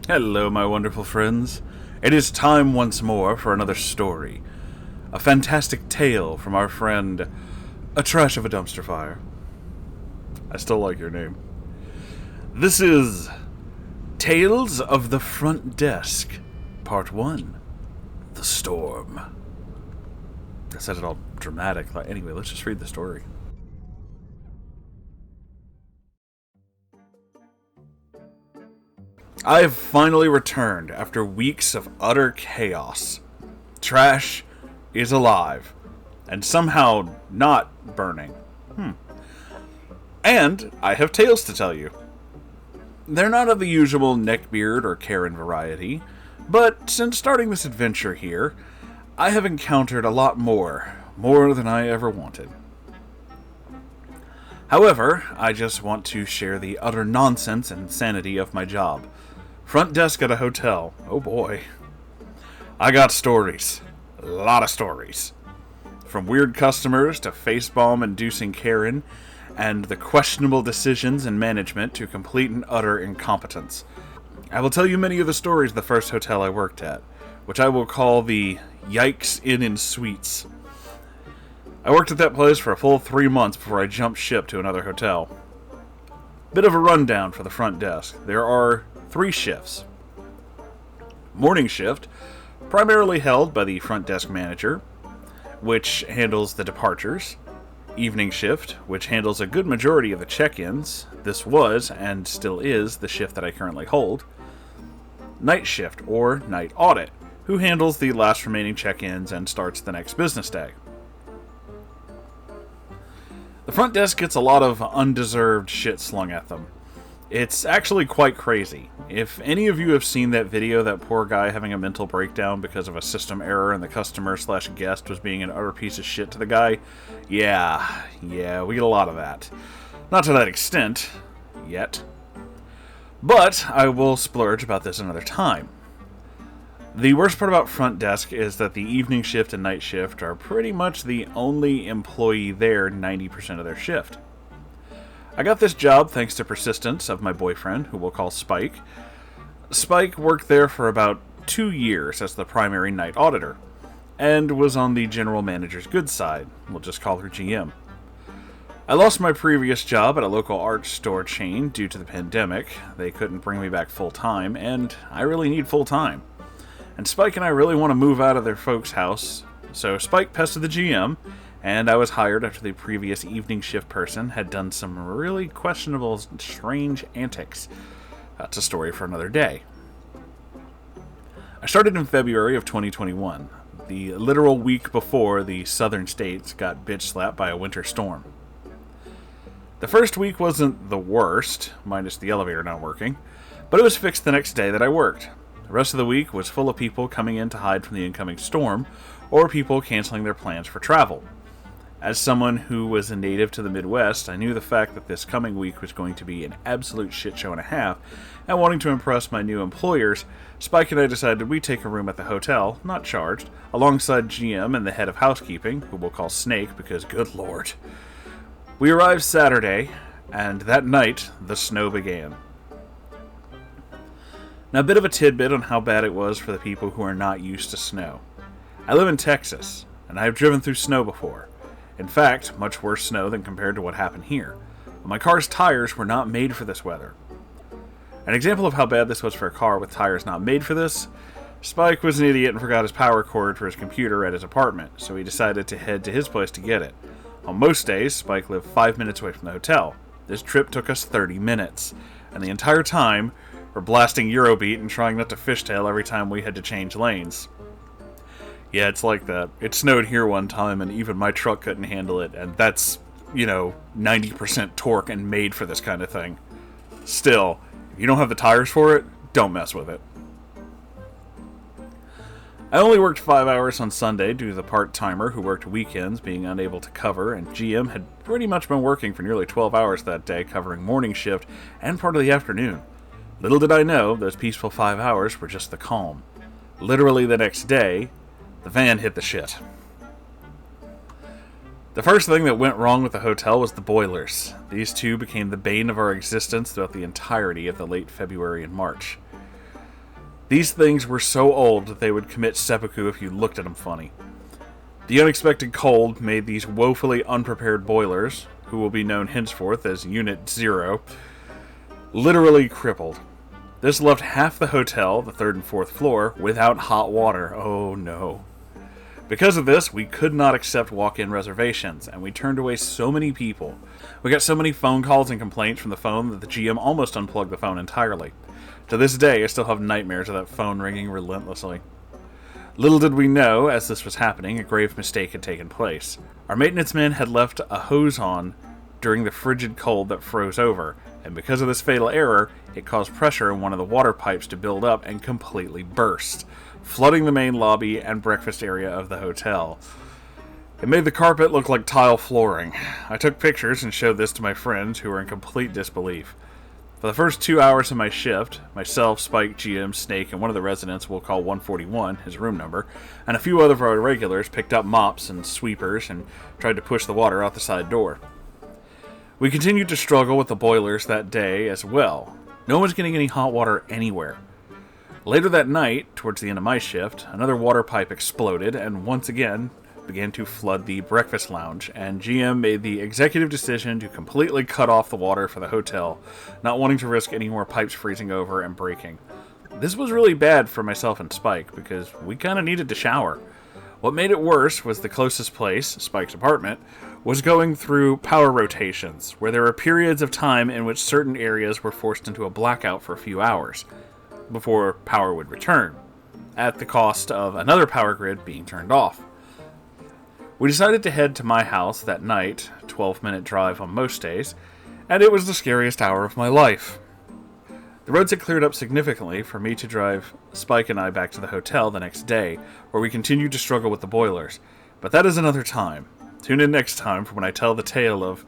Hello, my wonderful friends. It is time once more for another story. A fantastic tale from our friend, A Trash of a Dumpster Fire. I still like your name. This is Tales of the Front Desk, Part 1, The Storm. I said it all dramatic. Anyway, let's just read the story. I have finally returned after weeks of utter chaos. Trash is alive, and somehow not burning. And I have tales to tell you. They're not of the usual neckbeard or Karen variety, but since starting this adventure here, I have encountered a lot more than I ever wanted. However, I just want to share the utter nonsense and insanity of my job. Front desk at a hotel. Oh boy. I got stories. A lot of stories. From weird customers to face-bomb-inducing Karen, and the questionable decisions in management to complete and utter incompetence. I will tell you many of the stories of the first hotel I worked at, which I will call the Yikes Inn and Suites. I worked at that place for a full 3 months before I jumped ship to another hotel. Bit of a rundown for the front desk. There are 3 shifts. Morning shift, primarily held by the front desk manager, which handles the departures. Evening shift, which handles a good majority of the check-ins. This was, and still is, the shift that I currently hold. Night shift, or night audit, who handles the last remaining check-ins and starts the next business day. The front desk gets a lot of undeserved shit slung at them. It's actually quite crazy. If any of you have seen that video, that poor guy having a mental breakdown because of a system error and the customer/guest was being an utter piece of shit to the guy, yeah, we get a lot of that. Not to that extent, yet. But I will splurge about this another time. The worst part about front desk is that the evening shift and night shift are pretty much the only employee there 90% of their shift. I got this job thanks to persistence of my boyfriend, who we'll call Spike. Spike worked there for about 2 years as the primary night auditor, and was on the general manager's good side. We'll just call her GM. I lost my previous job at a local art store chain due to the pandemic. They couldn't bring me back full-time, and I really need full-time. And Spike and I really want to move out of their folks' house, so Spike pestered the GM, and I was hired after the previous evening shift person had done some really questionable, strange antics. That's a story for another day. I started in February of 2021, the literal week before the southern states got bitch-slapped by a winter storm. The first week wasn't the worst, minus the elevator not working, but it was fixed the next day that I worked. The rest of the week was full of people coming in to hide from the incoming storm, or people canceling their plans for travel. As someone who was a native to the Midwest, I knew the fact that this coming week was going to be an absolute shit show and a half, and wanting to impress my new employers, Spike and I decided we'd take a room at the hotel, not charged, alongside GM and the head of housekeeping, who we'll call Snake because good lord. We arrived Saturday, and that night, the snow began. Now, a bit of a tidbit on how bad it was for the people who are not used to snow. I live in Texas, and I have driven through snow before. In fact, much worse snow than compared to what happened here. But my car's tires were not made for this weather. An example of how bad this was for a car with tires not made for this, Spike was an idiot and forgot his power cord for his computer at his apartment, so he decided to head to his place to get it. On most days, Spike lived 5 minutes away from the hotel. This trip took us 30 minutes, and the entire time, we're blasting Eurobeat and trying not to fishtail every time we had to change lanes. Yeah, it's like that. It snowed here one time, and even my truck couldn't handle it, and that's, 90% torque and made for this kind of thing. Still, if you don't have the tires for it, don't mess with it. I only worked 5 hours on Sunday due to the part-timer who worked weekends being unable to cover, and GM had pretty much been working for nearly 12 hours that day, covering morning shift and part of the afternoon. Little did I know, those peaceful 5 hours were just the calm. Literally the next day, the van hit the shit. The first thing that went wrong with the hotel was the boilers. These two became the bane of our existence throughout the entirety of the late February and March. These things were so old that they would commit seppuku if you looked at them funny. The unexpected cold made these woefully unprepared boilers, who will be known henceforth as Unit 0, literally crippled. This left half the hotel, the 3rd and 4th floor, without hot water. Oh no. Because of this, we could not accept walk-in reservations, and we turned away so many people. We got so many phone calls and complaints from the phone that the GM almost unplugged the phone entirely. To this day, I still have nightmares of that phone ringing relentlessly. Little did we know, as this was happening, a grave mistake had taken place. Our maintenance men had left a hose on during the frigid cold that froze over, and because of this fatal error, it caused pressure in one of the water pipes to build up and completely burst, flooding the main lobby and breakfast area of the hotel. It made the carpet look like tile flooring. I took pictures and showed this to my friends, who were in complete disbelief. For the first 2 hours of my shift, myself, Spike, GM, Snake, and one of the residents we'll call 141, his room number, and a few other of our regulars picked up mops and sweepers and tried to push the water out the side door. We continued to struggle with the boilers that day as well. No one was getting any hot water anywhere. Later that night, towards the end of my shift, another water pipe exploded and once again began to flood the breakfast lounge, and GM made the executive decision to completely cut off the water for the hotel, not wanting to risk any more pipes freezing over and breaking. This was really bad for myself and Spike, because we kind of needed to shower. What made it worse was the closest place, Spike's apartment, was going through power rotations, where there were periods of time in which certain areas were forced into a blackout for a few hours, before power would return, at the cost of another power grid being turned off. We decided to head to my house that night, 12-minute drive on most days, and it was the scariest hour of my life. The roads had cleared up significantly for me to drive Spike and I back to the hotel the next day, where we continued to struggle with the boilers. But that is another time. Tune in next time for when I tell the tale of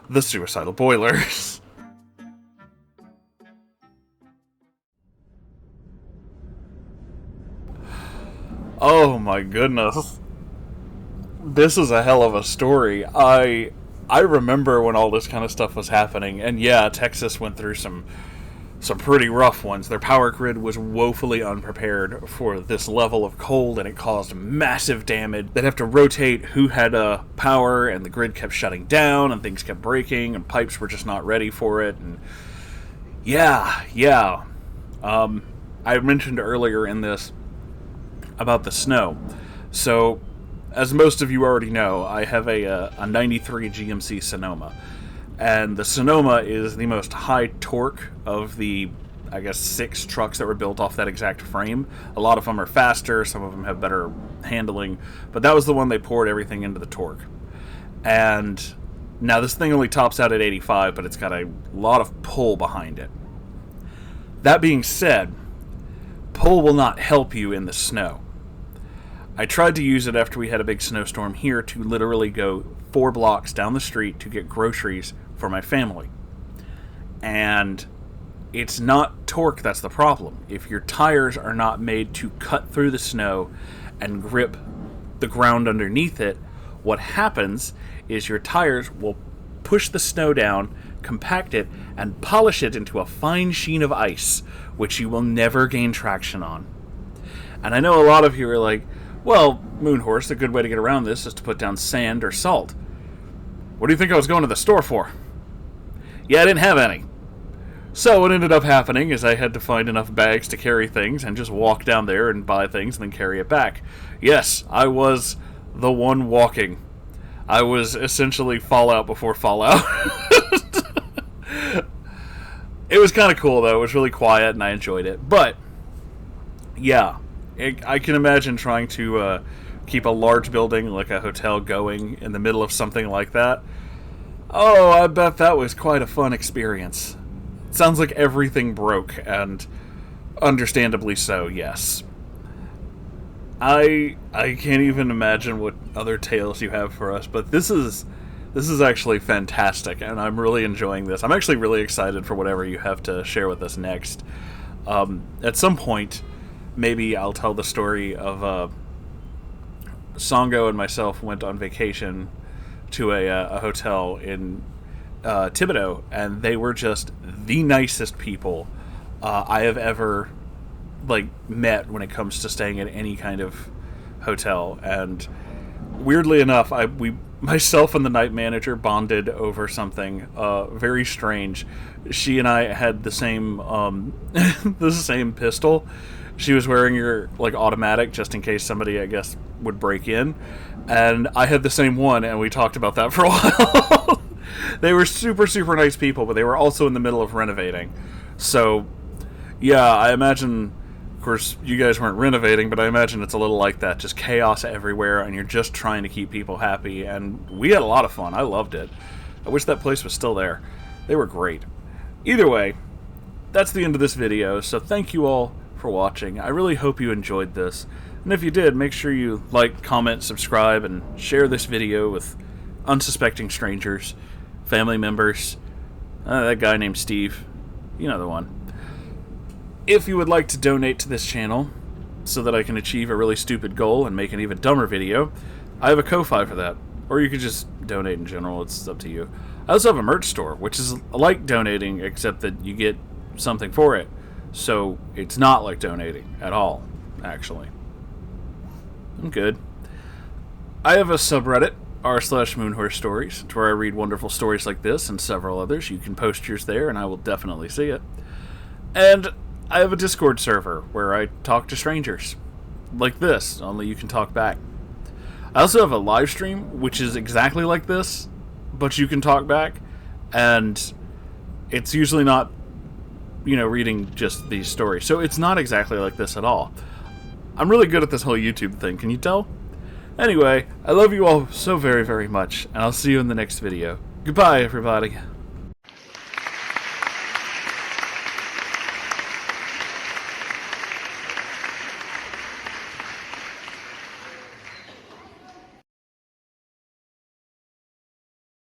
the suicidal boilers. Oh my goodness. This is a hell of a story. I remember when all this kind of stuff was happening, and yeah, Texas went through some pretty rough ones. Their power grid was woefully unprepared for this level of cold, and it caused massive damage. They'd have to rotate who had power, and the grid kept shutting down, and things kept breaking, and pipes were just not ready for it. And yeah. I mentioned earlier in this about the snow. So, as most of you already know, I have a 93 GMC Sonoma. And the Sonoma is the most high torque of the, 6 trucks that were built off that exact frame. A lot of them are faster, some of them have better handling, but that was the one they poured everything into the torque. And now this thing only tops out at 85, but it's got a lot of pull behind it. That being said, pull will not help you in the snow. I tried to use it after we had a big snowstorm here to literally go 4 blocks down the street to get groceries for my family. And it's not torque that's the problem. If your tires are not made to cut through the snow and grip the ground underneath it, what happens is your tires will push the snow down, compact it, and polish it into a fine sheen of ice, which you will never gain traction on. And I know a lot of you are like, well, Moonhorse, a good way to get around this is to put down sand or salt. What do you think I was going to the store for? Yeah, I didn't have any. So what ended up happening is I had to find enough bags to carry things and just walk down there and buy things and then carry it back. Yes, I was the one walking. I was essentially Fallout before Fallout. It was kind of cool, though. It was really quiet, and I enjoyed it. But, yeah, I can imagine trying to keep a large building like a hotel going in the middle of something like that. Oh, I bet that was quite a fun experience. Sounds like everything broke, and understandably so, yes. I can't even imagine what other tales you have for us, but this is actually fantastic, and I'm really enjoying this. I'm actually really excited for whatever you have to share with us next. At some point, maybe I'll tell the story of Sango and myself went on vacation to a hotel in Thibodeau, and they were just the nicest people I have ever like met when it comes to staying at any kind of hotel. And weirdly enough, myself and the night manager bonded over something very strange. She and I had the same the same pistol. She was wearing her like automatic just in case somebody, I guess, would break in, and I had the same one, and we talked about that for a while. They were super, super nice people, but they were also in the middle of renovating. So, yeah, I imagine, of course, you guys weren't renovating, but I imagine it's a little like that. Just chaos everywhere, and you're just trying to keep people happy. And we had a lot of fun. I loved it. I wish that place was still there. They were great. Either way, that's the end of this video, so thank you all for watching. I really hope you enjoyed this. And if you did, make sure you like, comment, subscribe, and share this video with unsuspecting strangers, family members, that guy named Steve. You know the one. If you would like to donate to this channel so that I can achieve a really stupid goal and make an even dumber video, I have a Ko-Fi for that. Or you could just donate in general, it's up to you. I also have a merch store, which is like donating, except that you get something for it. So it's not like donating at all, actually. I'm good. I have a subreddit, r/Moonhorse Stories, where I read wonderful stories like this and several others. You can post yours there, and I will definitely see it. And I have a Discord server where I talk to strangers. Like this, only you can talk back. I also have a live stream, which is exactly like this, but you can talk back, and it's usually not, you know, reading just these stories. So it's not exactly like this at all. I'm really good at this whole YouTube thing, can you tell? Anyway, I love you all so very, very much, and I'll see you in the next video. Goodbye, everybody.